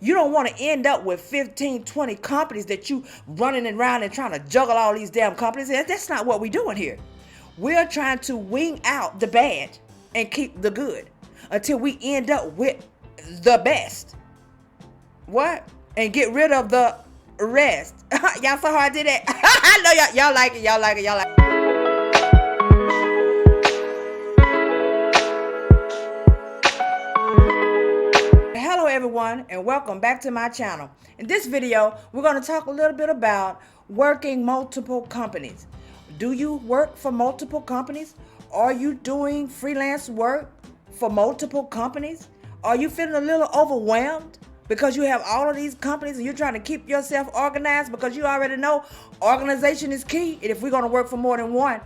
You don't want to end up with 15, 20 companies that you running around and trying to juggle all these damn companies. That's not what we're doing here. We're trying to wing out the bad and keep the good until we end up with the best. What? And get rid of the rest. Y'all saw how I did that? I know y'all like it. Y'all like it. Y'all like it. Hello everyone, and welcome back to my channel. In this video, we're going to talk a little bit about working multiple companies. Do you work for multiple companies? Are you doing freelance work for multiple companies? Are you feeling a little overwhelmed because you have all of these companies and you're trying to keep yourself organized? Because you already know organization is key if we're going to work for more than one.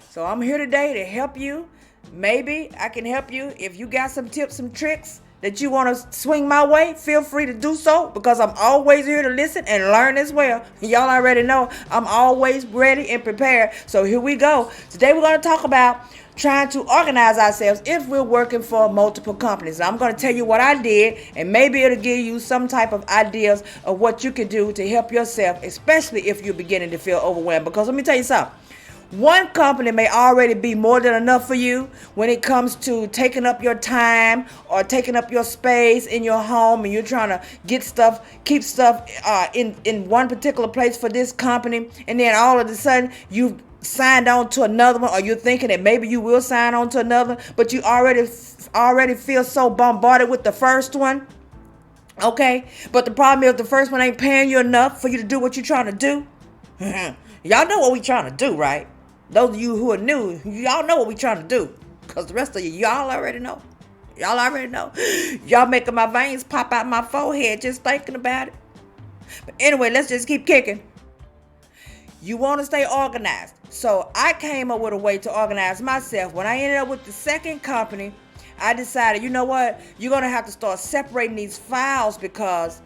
So I'm here today to help you. Maybe I can help you. If you got some tips, some tricks that you want to swing my way, feel free to do so, because I'm always here to listen and learn as well. Y'all already know I'm always ready and prepared. So here we go. Today we're going to talk about trying to organize ourselves if we're working for multiple companies. I'm going to tell you what I did, and maybe it'll give you some type of ideas of what you can do to help yourself, especially if you're beginning to feel overwhelmed. Because let me tell you something. One company may already be more than enough for you when it comes to taking up your time or taking up your space in your home, and you're trying to get stuff, keep stuff in one particular place for this company, and then all of a sudden you signed on to another one, or you're thinking that maybe you will sign on to another, but you already feel so bombarded with the first one. Okay, but the problem is the first one ain't paying you enough for you to do what you're trying to do. Y'all know what we trying to do, right? Those of you who are new, y'all know what we trying to do. Because the rest of you, y'all already know. Y'all already know. Y'all making my veins pop out my forehead just thinking about it. But anyway, let's just keep kicking. You want to stay organized. So I came up with a way to organize myself. When I ended up with the second company, I decided, you know what? You're going to have to start separating these files, because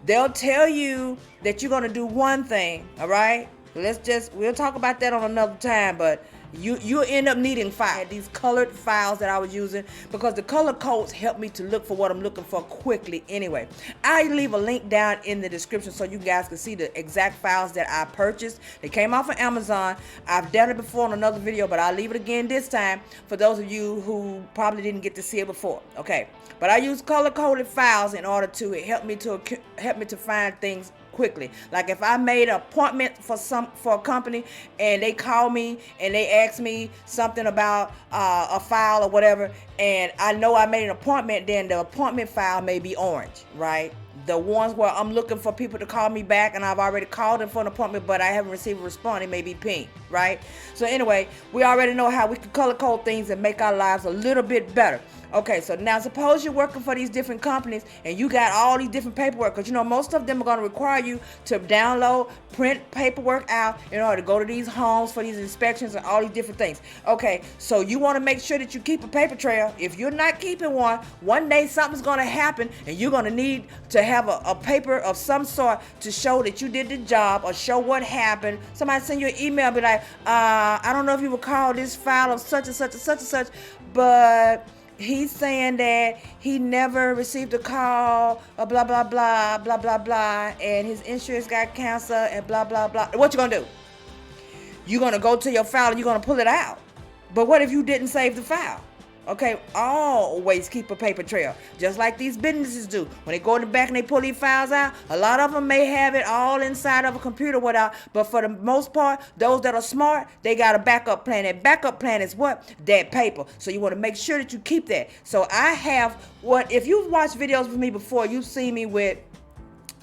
they'll tell you that you're going to do one thing, all right? We'll talk about that on another time, but you'll end up needing these colored files that I was using, because the color codes help me to look for what I'm looking for quickly anyway. I leave a link down in the description so you guys can see the exact files that I purchased. They came off of Amazon. I've done it before in another video, but I'll leave it again this time for those of you who probably didn't get to see it before. Okay, but I use color coded files in order to help me to find things quickly. Like if I made an appointment for a company and they call me and they ask me something about a file or whatever, and I know I made an appointment, then the appointment file may be orange, right? The ones where I'm looking for people to call me back and I've already called them for an appointment but I haven't received a response, it may be pink, right? So anyway, we already know how we can color code things and make our lives a little bit better. Okay, so now suppose you're working for these different companies and you got all these different paperwork, because you know most of them are going to require you to download, print paperwork out in order to go to these homes for these inspections and all these different things. Okay, so you want to make sure that you keep a paper trail. If you're not keeping one day something's going to happen and you're going to need to have a paper of some sort to show that you did the job or show what happened. Somebody send you an email, be like, I don't know if you recall this file of such and such and such and such, but he's saying that he never received a call, or blah, blah, blah, blah, blah, blah, and his insurance got canceled, and blah, blah, blah. What you gonna do? You're gonna go to your file and you're gonna pull it out. But what if you didn't save the file? Okay, always keep a paper trail, just like these businesses do. When they go in the back and they pull these files out, a lot of them may have it all inside of a computer without, but for the most part, those that are smart, they got a backup plan. That backup plan is what? That paper. So you want to make sure that you keep that. So I have if you've watched videos with me before, you've seen me with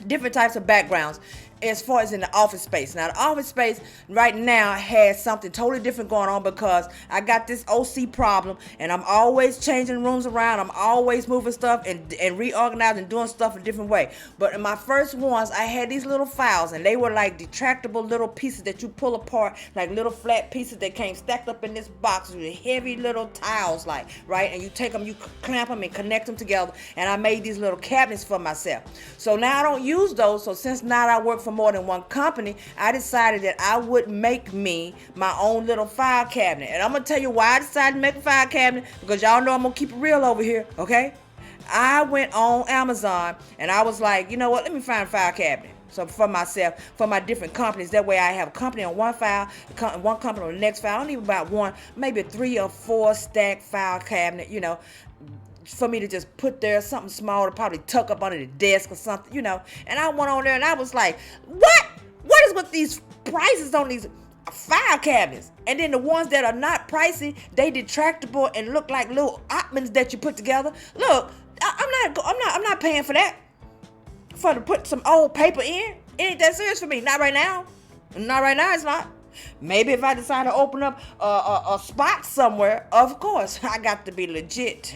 different types of backgrounds as far as in the office space. Now the office space right now has something totally different going on, because I got this OC problem and I'm always changing rooms around. I'm always moving stuff and reorganizing and doing stuff a different way. But in my first ones, I had these little files and they were like detractable little pieces that you pull apart, like little flat pieces that came stacked up in this box with heavy little tiles, like, right? And you take them, you clamp them and connect them together, and I made these little cabinets for myself. So now I don't use those. So since now I work for more than one company, I decided that I would make me my own little file cabinet. And I'm gonna tell you why I decided to make a file cabinet, because y'all know I'm gonna keep it real over here, okay? I went on Amazon and I was like, you know what, let me find a file cabinet. So for myself, for my different companies, that way I have a company on one file, one company on the next file. I don't even about one, maybe 3 or 4 stack file cabinet, you know, for me to just put there something small to probably tuck up under the desk or something, you know. And I went on there and I was like, what is with these prices on these file cabinets? And then the ones that are not pricey, they detractable and look like little ottomans that you put together. Look, I'm not paying for that. For to put some old paper in. It ain't that serious for me. Not right now. Not right now, it's not. Maybe if I decide to open up a spot somewhere, of course, I got to be legit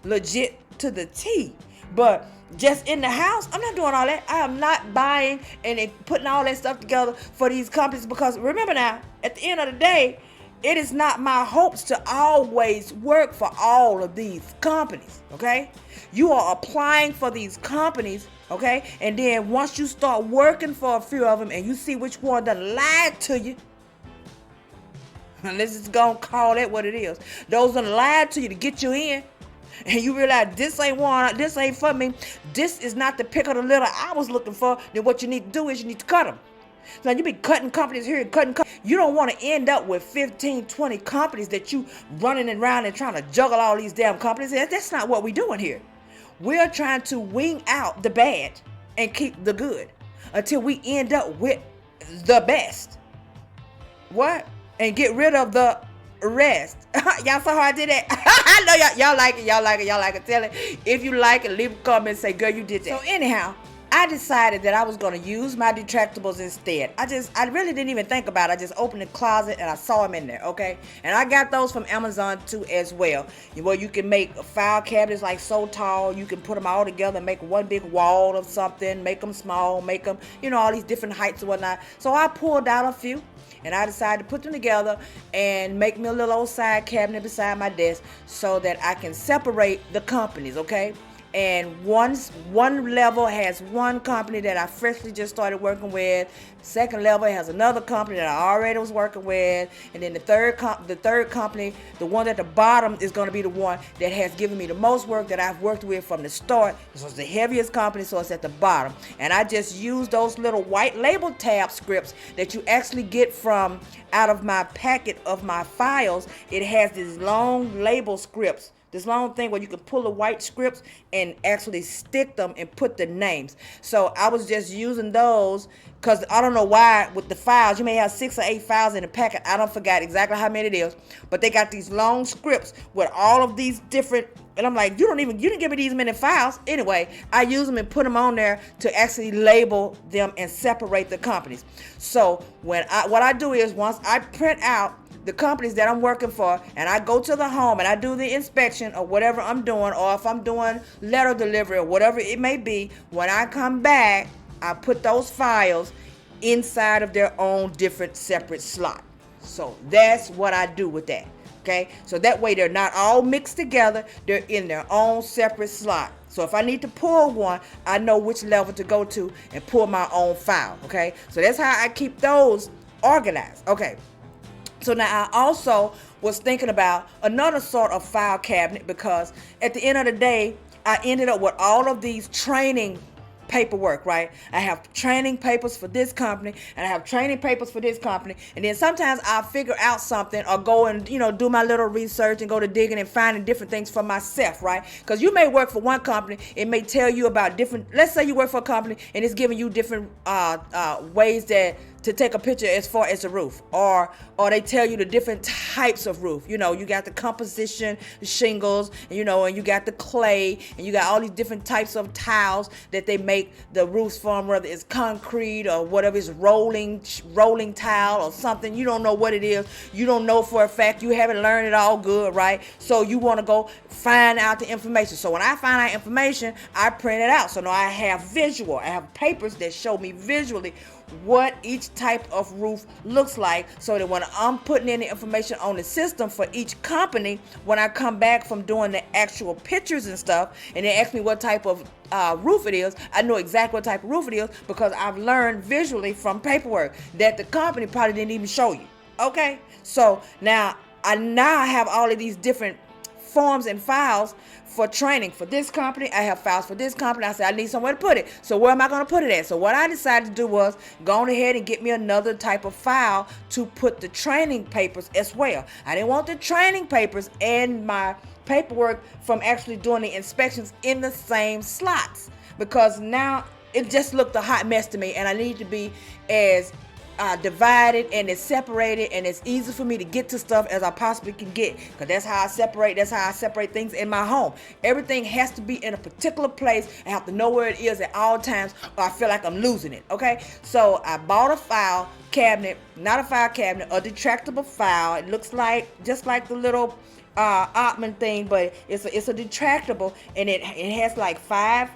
to the T. But just in the house, I'm not doing all that. I am not buying and putting all that stuff together for these companies, because remember now, at the end of the day, it is not my hopes to always work for all of these companies, okay? You are applying for these companies, okay? And then once you start working for a few of them and you see which one done lied to you, let's just go and call that what it is. Those done lied to you to get you in, and you realize this ain't for me, this is not the pick of the litter I was looking for, then what you need to do is you need to cut them. So you be cutting companies here and cutting. You don't want to end up with 15, 20 companies that you running around and trying to juggle all these damn companies. That's not what we're doing here. We're trying to wing out the bad and keep the good until we end up with the best. What? And get rid of the rest. Y'all saw how I did that? I know y'all like it. Tell it. If you like it, leave a comment, say, girl, you did that. So anyhow, I decided that I was going to use my detractables instead. I really didn't even think about it. I just opened the closet and I saw them in there, okay? And I got those from Amazon too as well. Where you can make file cabinets like so tall, you can put them all together and make one big wall of something, make them small, make them, you know, all these different heights and whatnot. So I pulled out a few and I decided to put them together and make me a little old side cabinet beside my desk so that I can separate the companies, okay? And one level has one company that I freshly just started working with. Second level has another company that I already was working with. And then the third company, the one at the bottom, is going to be the one that has given me the most work that I've worked with from the start. So it's the heaviest company, so it's at the bottom. And I just use those little white label tab scripts that you actually get from out of my packet of my files. It has these long label scripts. This long thing where you can pull the white scripts and actually stick them and put the names. So I was just using those because I don't know why with the files, you may have 6 or 8 files in the packet. I don't forget exactly how many it is, but they got these long scripts with all of these different, and I'm like, you didn't give me these many files. Anyway, I use them and put them on there to actually label them and separate the companies. So what I do is once I print out the companies that I'm working for, and I go to the home and I do the inspection or whatever I'm doing, or if I'm doing letter delivery or whatever it may be, when I come back, I put those files inside of their own different separate slot. So that's what I do with that. Okay, so that way they're not all mixed together, they're in their own separate slot. So if I need to pull one, I know which level to go to and pull my own file. Okay, so that's how I keep those organized. Okay. So now I also was thinking about another sort of file cabinet, because at the end of the day, I ended up with all of these training paperwork, right? I have training papers for this company and I have training papers for this company. And then sometimes I'll figure out something or go and, do my little research and go to digging and finding different things for myself, right? Because you may work for one company, it may tell you about different, let's say you work for a company and it's giving you different ways to take a picture as far as the roof, or they tell you the different types of roof. You got the composition shingles, and you got the clay, and you got all these different types of tiles that they make the roofs from, whether it's concrete or whatever, it's rolling tile or something. You don't know what it is. You don't know for a fact. You haven't learned it all good, right? So you want to go find out the information. So when I find out information, I print it out. So now I have visual. I have papers that show me visually what each type of roof looks like, so that when I'm putting in the information on the system for each company, when I come back from doing the actual pictures and stuff, and they ask me what type of roof it is, I know exactly what type of roof it is, because I've learned visually from paperwork that the company probably didn't even show you. Okay, so now I have all of these different forms and files for training for this company. I have files for this company. I said I need somewhere to put it. So where am I going to put it at? So what I decided to do was go on ahead and get me another type of file to put the training papers as well. I didn't want the training papers and my paperwork from actually doing the inspections in the same slots, because now it just looked a hot mess to me, and I need to be as divided and as separated and as easy for me to get to stuff as I possibly can get, because that's how I separate things in my home. Everything has to be in a particular place. I have to know where it is at all times, or I feel like I'm losing it. Okay, so I bought a file cabinet, not a file cabinet, a retractable file. It looks like just like the little Ottman thing, but it's a retractable, and it has like five,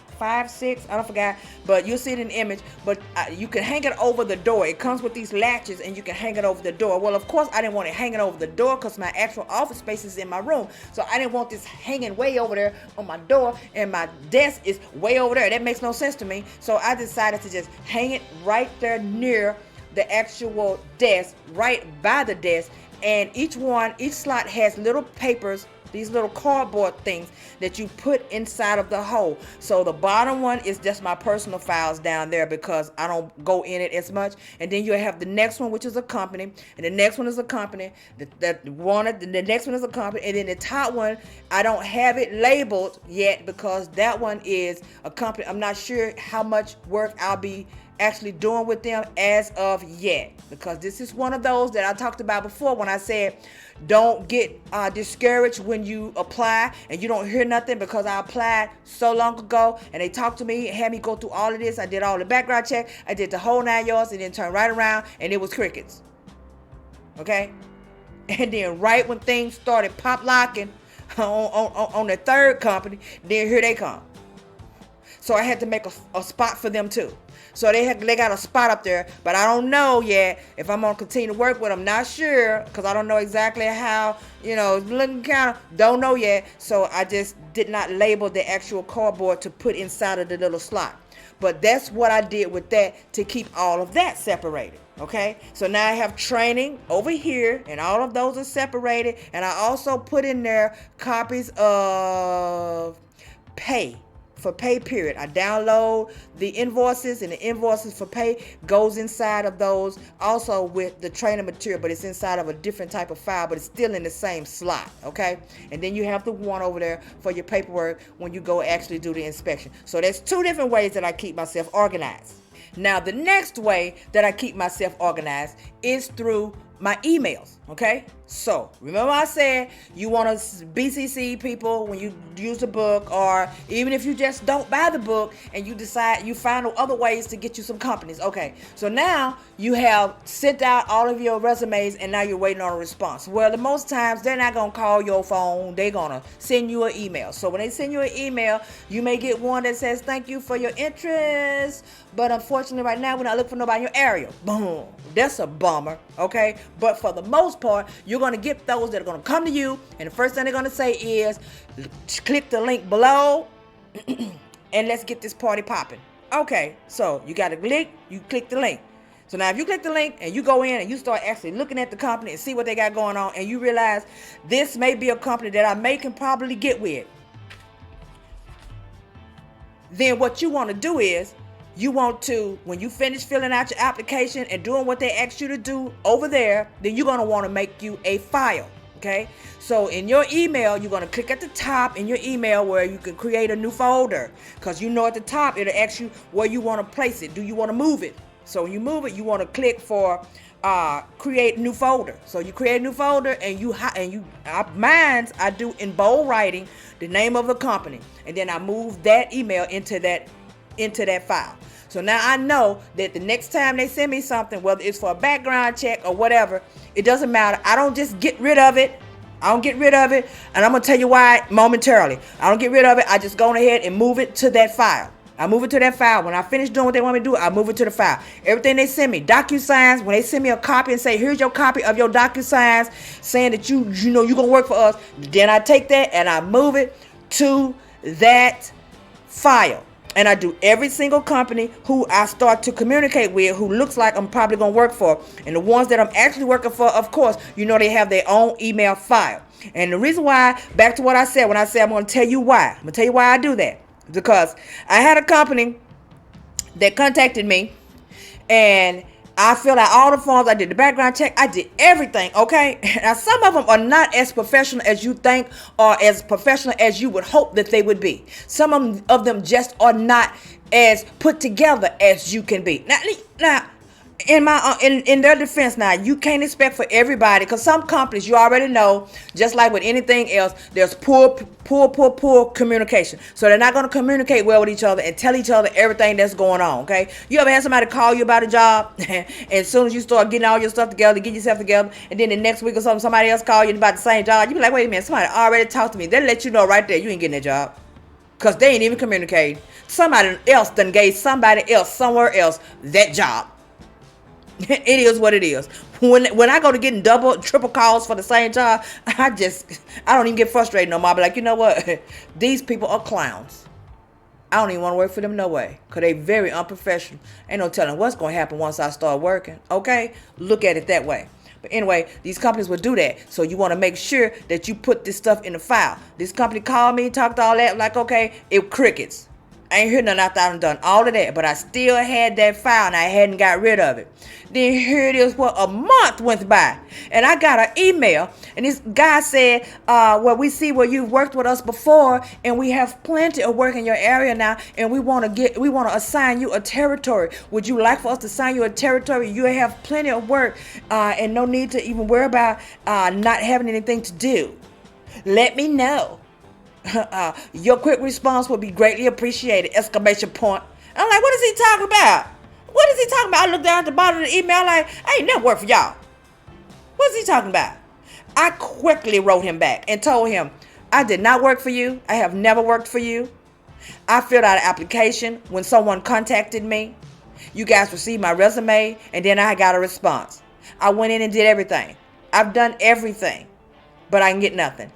six, I don't forget, but you'll see it in the image. But you can hang it over the door. It comes with these latches, and you can hang it over the door. Well, of course, I didn't want it hanging over the door because my actual office space is in my room, so I didn't want this hanging way over there on my door, and my desk is way over there. That makes no sense to me. So I decided to just hang it right there near the actual desk, right by the desk. And each slot has little papers, these little cardboard things that you put inside of the hole. So the bottom one is just my personal files down there, because I don't go in it as much. And then you have the next one, which is a company, and the next one is a company. The next one is a company, and then the top one, I don't have it labeled yet because that one is a company. I'm not sure how much work I'll be actually doing with them as of yet, because this is one of those that I talked about before when I said don't get discouraged when you apply and you don't hear nothing, because I applied so long ago and they talked to me and had me go through all of this. I did all the background check, I did the whole 9 yards, and then turned right around and it was crickets. Okay, and then right when things started pop locking on the third company, then here they come. So I had to make a spot for them too. So they got a spot up there, but I don't know yet if I'm gonna continue to work with them. Not sure, because I don't know exactly how, looking kind of, don't know yet. So I just did not label the actual cardboard to put inside of the little slot. But that's what I did with that to keep all of that separated. Okay, so now I have training over here, and all of those are separated. And I also put in there copies of pay. For pay period. I download the invoices, and the invoices for pay goes inside of those also with the training material, but it's inside of a different type of file, but it's still in the same slot. Okay, and then you have the one over there for your paperwork when you go actually do the inspection. So there's two different ways that I keep myself organized. Now the next way that I keep myself organized is through my emails. Okay, so remember I said you want to BCC people when you use the book, or even if you just don't buy the book and you decide you find other ways to get you some companies. Okay, so now you have sent out all of your resumes and now you're waiting on a response. Well, the most times they're not going to call your phone, they're going to send you an email. So when they send you an email, you may get one that says thank you for your interest, but unfortunately right now we're not looking for nobody in your area. Boom, that's a bummer. Okay, but for the most part, you're going to get those that are going to come to you, and the first thing they're going to say is click the link below and let's get this party popping. Okay, so you got to click the link. So now if you click the link and you go in and you start actually looking at the company and see what they got going on, and you realize this may be a company that I can probably get with, then what you want to do is you want to, when you finish filling out your application and doing what they asked you to do over there, then you're going to want to make you a file. Okay, so in your email, you're going to click at the top in your email where you can create a new folder, because at the top it'll ask you where you want to place it. Do you want to move it? So when you move it, you want to click for create new folder. So you create a new folder, and mine's I do in bold writing the name of the company, and then I move that email into that file. So now I know that the next time they send me something, whether it's for a background check or whatever, it doesn't matter. I don't just get rid of it. I don't get rid of it, and I'm going to tell you why momentarily. I don't get rid of it. I just go ahead and move it to that file. I move it to that file. When I finish doing what they want me to do, I move it to the file. Everything they send me, DocuSigns, when they send me a copy and say, here's your copy of your DocuSigns saying that you're going to work for us, then I take that and I move it to that file. And I do every single company who I start to communicate with who looks like I'm probably going to work for. And the ones that I'm actually working for, of course, they have their own email file. And the reason why, back to what I said, when I said I'm going to tell you why. I'm going to tell you why I do that. Because I had a company that contacted me, and I filled out all the forms. I did the background check. I did everything, okay? Now, some of them are not as professional as you think or as professional as you would hope that they would be. Some of them just are not as put together as you can be. Now, in their defense, now you can't expect for everybody, because some companies, you already know, just like with anything else, there's poor communication. So they're not going to communicate well with each other and tell each other everything that's going on. Okay, you ever had somebody call you about a job, and as soon as you start getting all your stuff together, get yourself together, and then the next week or something, somebody else call you about the same job, you be like, wait a minute, somebody already talked to me. They'll let you know right there you ain't getting that job, because they ain't even communicating. Somebody else done gave somebody else somewhere else that job. It is what it is. When I go to getting double, triple calls for the same job, I don't even get frustrated no more. I be like, you know what? These people are clowns. I don't even want to work for them no way, because they very unprofessional. Ain't no telling what's going to happen once I start working. Okay? Look at it that way. But anyway, these companies will do that. So you want to make sure that you put this stuff in the file. This company called me, talked all that, like, okay, it crickets. I ain't heard nothing after I've done all of that, but I still had that file and I hadn't got rid of it. Then here it is, a month went by, and I got an email, and this guy said, well, we see where you've worked with us before, and we have plenty of work in your area now, and we want to assign you a territory. Would you like for us to assign you a territory? You have plenty of work, and no need to even worry about not having anything to do. Let me know. Your quick response will be greatly appreciated! Exclamation point. I'm like, what is he talking about? What is he talking about? I looked down at the bottom of the email like, I ain't never worked for y'all. What is he talking about? I quickly wrote him back and told him, I did not work for you. I have never worked for you. I filled out an application when someone contacted me. You guys received my resume, and then I got a response. I went in and did everything. I've done everything, but I can get nothing.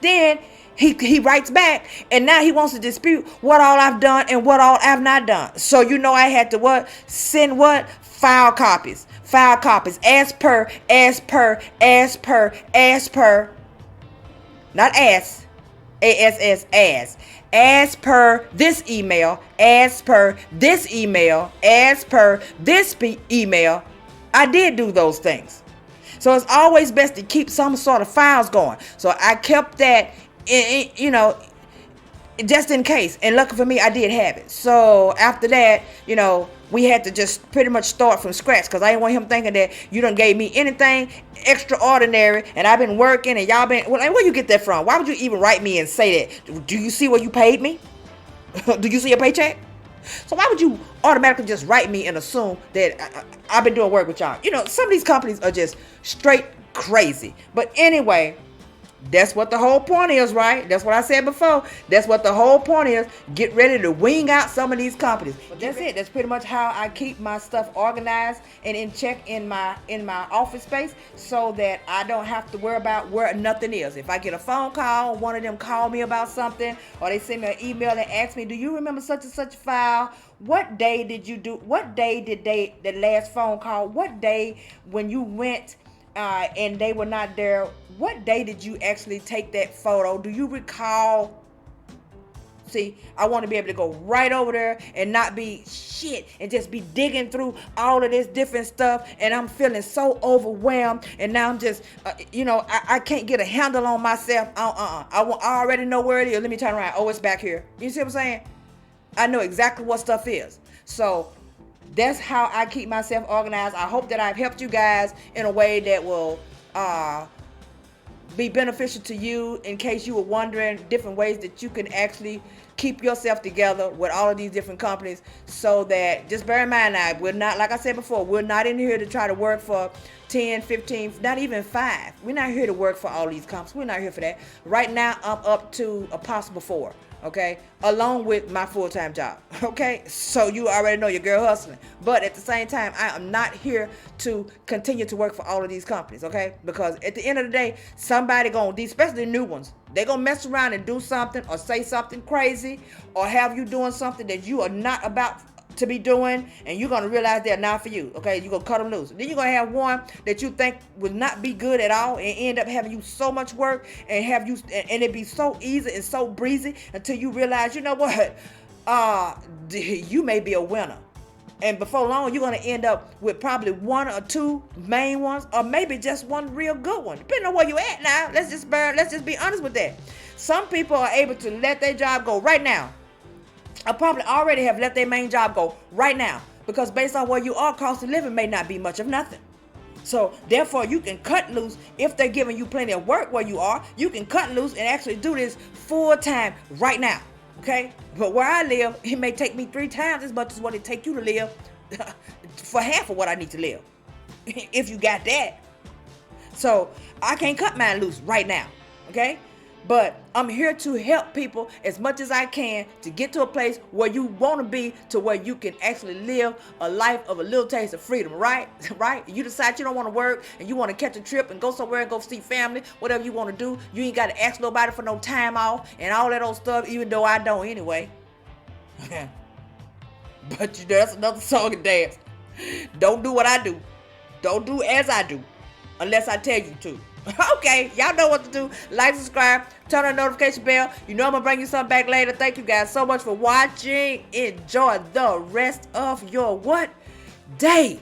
Then he writes back, and now he wants to dispute what all I've done and what all I've not done. So you know I had to send file copies as per, not as per this email, as per this email, as per this email. I did do those things. So it's always best to keep some sort of files going. So I kept that, just in case. And lucky for me, I did have it. So after that, we had to just pretty much start from scratch, because I didn't want him thinking that you done gave me anything extraordinary and I've been working and y'all been, where you get that from? Why would you even write me and say that? Do you see what you paid me? Do you see a paycheck? So why would you automatically just write me and assume that I've been doing work with y'all? Some of these companies are just straight crazy. But anyway, that's what the whole point is, right? That's what I said before. That's what the whole point is. Get ready to wing out some of these companies. But that's it. That's pretty much how I keep my stuff organized and in check in my office space, so that I don't have to worry about where nothing is. If I get a phone call, one of them call me about something, or they send me an email and ask me, do you remember such and such file? What day did that last phone call? What day when you went and they were not there? What day did you actually take that photo? Do you recall? See, I want to be able to go right over there and not be shit and just be digging through all of this different stuff, and I'm feeling so overwhelmed, and now I'm just I can't get a handle on myself. I already know where it is. Let me turn around. Oh, it's back here. You see what I'm saying? I know exactly what stuff is. So that's how I keep myself organized. I hope that I've helped you guys in a way that will be beneficial to you, in case you were wondering different ways that you can actually keep yourself together with all of these different companies. So that, just bear in mind now, we're not, like I said before, we're not in here to try to work for 10, 15, not even 5. We're not here to work for all these companies. We're not here for that. Right now, I'm up to a possible 4. Okay, along with my full-time job. Okay, so you already know your girl hustling. But at the same time, I am not here to continue to work for all of these companies. Okay, because at the end of the day, somebody especially the new ones, they're gonna mess around and do something or say something crazy or have you doing something that you are not about to be doing, and you're gonna realize they're not for you. Okay, you're gonna cut them loose. Then you're gonna have one that you think would not be good at all, and end up having you so much work, and it be so easy and so breezy until you realize, you know what, you may be a winner. And before long, you're going to end up with probably one or two main ones, or maybe just one real good one, depending on where you at now. Let's just be honest with that. Some people are able to let their job go right now. I probably already have let their main job go right now, because based on where you are, cost of living may not be much of nothing. So therefore, you can cut loose. If they're giving you plenty of work where you are, you can cut loose and actually do this full time right now. Okay, but where I live, it may take me 3 times as much as what it take you to live for half of what I need to live, if you got that. So I can't cut mine loose right now, okay? But I'm here to help people as much as I can to get to a place where you want to be, to where you can actually live a life of a little taste of freedom, right? Right? You decide you don't want to work and you want to catch a trip and go somewhere and go see family, whatever you want to do. You ain't got to ask nobody for no time off and all that old stuff, even though I don't anyway. But that's another song and dance. Don't do what I do. Don't do as I do, unless I tell you to. Okay, y'all know what to do. Like, subscribe, turn on the notification bell. You know I'm going to bring you something back later. Thank you guys so much for watching. Enjoy the rest of your what? Day.